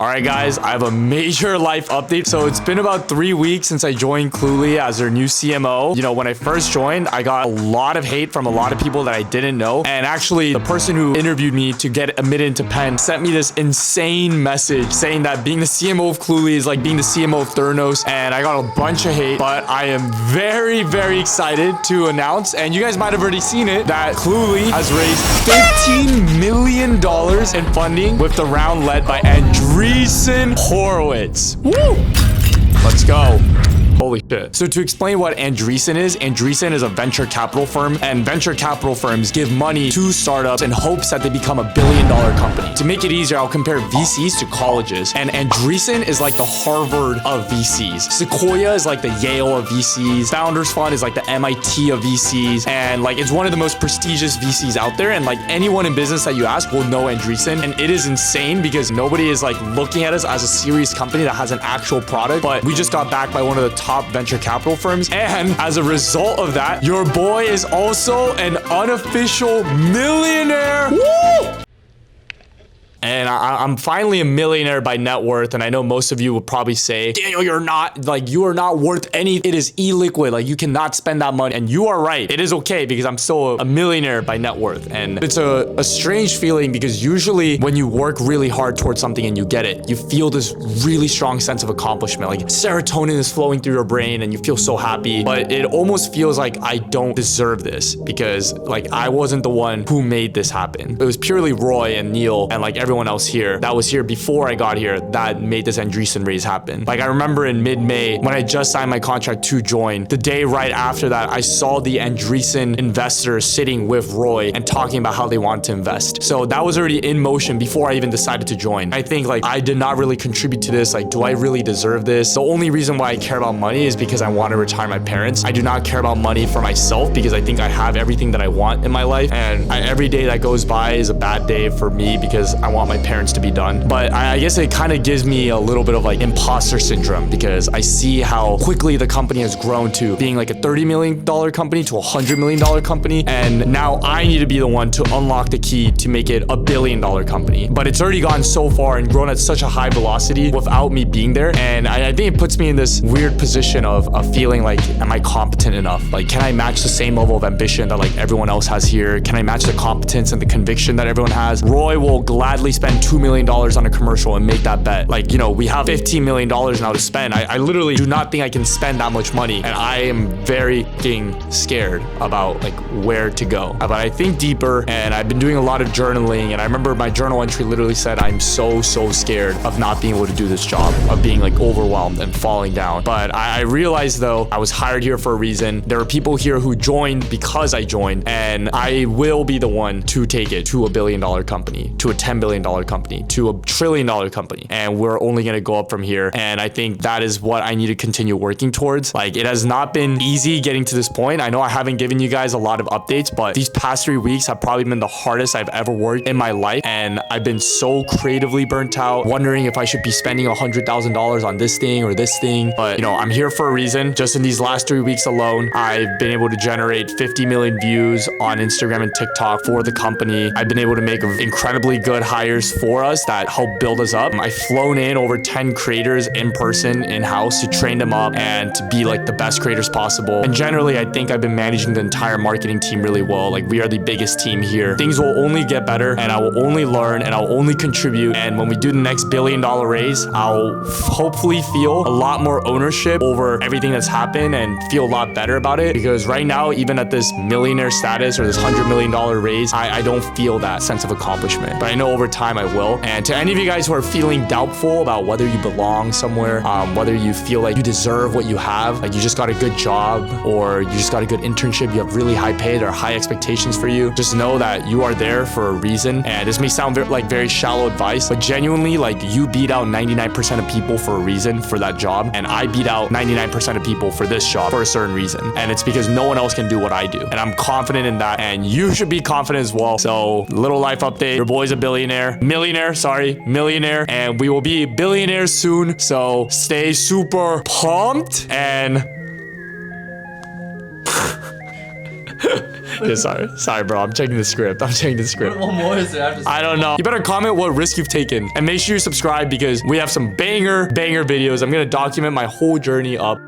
All right, guys, I have a major life update. So it's been about 3 weeks since I joined Cluely as their new CMO. You know, when I first joined, I got a lot of hate from a lot of people that I didn't know. And actually, the person who interviewed me to get admitted into Penn sent me this insane message saying that being the CMO of Cluely is like being the CMO of Theranos. And I got a bunch of hate, but I am very, very excited to announce, and you guys might have already seen it, that Cluely has raised $15 million in funding with the round led by Andreessen Horowitz. Woo! Let's go. Holy shit. So to explain what Andreessen is a venture capital firm, and venture capital firms give money to startups in hopes that they become $1 billion company. To make it easier, I'll compare VCs to colleges, and Andreessen is like the Harvard of VCs. Sequoia is like the Yale of VCs. Founders Fund is like the MIT of VCs, and like it's one of the most prestigious VCs out there, and like anyone in business that you ask will know Andreessen, and it is insane because nobody is like looking at us as a serious company that has an actual product, but we just got backed by one of the top venture capital firms, and as a result of that, your boy is also an unofficial millionaire. Woo! And I'm finally a millionaire by net worth. And I know most of you would probably say, Daniel, you're not, like, you are not worth any. It is illiquid. Like, you cannot spend that money. And you are right. It is okay because I'm still a millionaire by net worth. And it's a strange feeling because usually when you work really hard towards something and you get it, you feel this really strong sense of accomplishment. Like serotonin is flowing through your brain and you feel so happy. But it almost feels like I don't deserve this because like I wasn't the one who made this happen. It was purely Roy and Neil and like everyone else here that was here before I got here that made this Andreessen raise happen. Like I remember in mid-May when I just signed my contract to join, the day right after that, I saw the Andreessen investors sitting with Roy and talking about how they wanted to invest. So that was already in motion before I even decided to join. I think like I did not really contribute to this. Like, do I really deserve this? The only reason why I care about money is because I want to retire my parents. I do not care about money for myself because I think I have everything that I want in my life. And every day that goes by is a bad day for me because I want my parents to be done. But I guess it kind of gives me a little bit of like imposter syndrome because I see how quickly the company has grown to being like a $30 million company to a $100 million company. And now I need to be the one to unlock the key to make it $1 billion company. But it's already gone so far and grown at such a high velocity without me being there. And I think it puts me in this weird position of feeling like, am I competent enough? Like, can I match the same level of ambition that like everyone else has here? Can I match the competence and the conviction that everyone has? Roy will gladly spend $2 million on a commercial and make that bet. Like, you know, we have $15 million now to spend. I literally do not think I can spend that much money. And I am very fucking scared about like where to go. But I think deeper and I've been doing a lot of journaling. And I remember my journal entry literally said, I'm so scared of not being able to do this job, of being like overwhelmed and falling down. But I realized though, I was hired here for a reason. There are people here who joined because I joined, and I will be the one to take it to $1 billion company, to a $10 billion company, to $1 trillion company. And we're only going to go up from here. And I think that is what I need to continue working towards. Like, it has not been easy getting to this point. I know I haven't given you guys a lot of updates, but these past 3 weeks have probably been the hardest I've ever worked in my life. And I've been so creatively burnt out, wondering if I should be spending $100,000 on this thing or this thing. But you know, I'm here for a reason. Just in these last 3 weeks alone, I've been able to generate 50 million views on Instagram and TikTok for the company. I've been able to make incredibly good hires for us that help build us up. I've flown in over 10 creators in person, in-house, to train them up and to be like the best creators possible. And generally, I think I've been managing the entire marketing team really well. Like, we are the biggest team here. Things will only get better and I will only learn and I'll only contribute. And when we do the next $1 billion raise, I'll hopefully feel a lot more ownership over everything that's happened and feel a lot better about it. Because right now, even at this millionaire status or this $100 million raise, I don't feel that sense of accomplishment. But I know over time I will. And to any of you guys who are feeling doubtful about whether you belong somewhere, whether you feel like you deserve what you have, like you just got a good job or you just got a good internship, you have really high pay, there are high expectations for you, just know that you are there for a reason. And this may sound very shallow advice, but genuinely, like, you beat out 99% of people for a reason for that job. And I beat out 99% of people for this job for a certain reason. And it's because no one else can do what I do. And I'm confident in that. And you should be confident as well. So, little life update. Your boy's a millionaire, and we will be billionaires soon. So stay super pumped and Okay, sorry, bro. I'm checking the script. What more is there after? I don't know. You better comment what risk you've taken and make sure you subscribe because we have some banger videos. I'm gonna document my whole journey up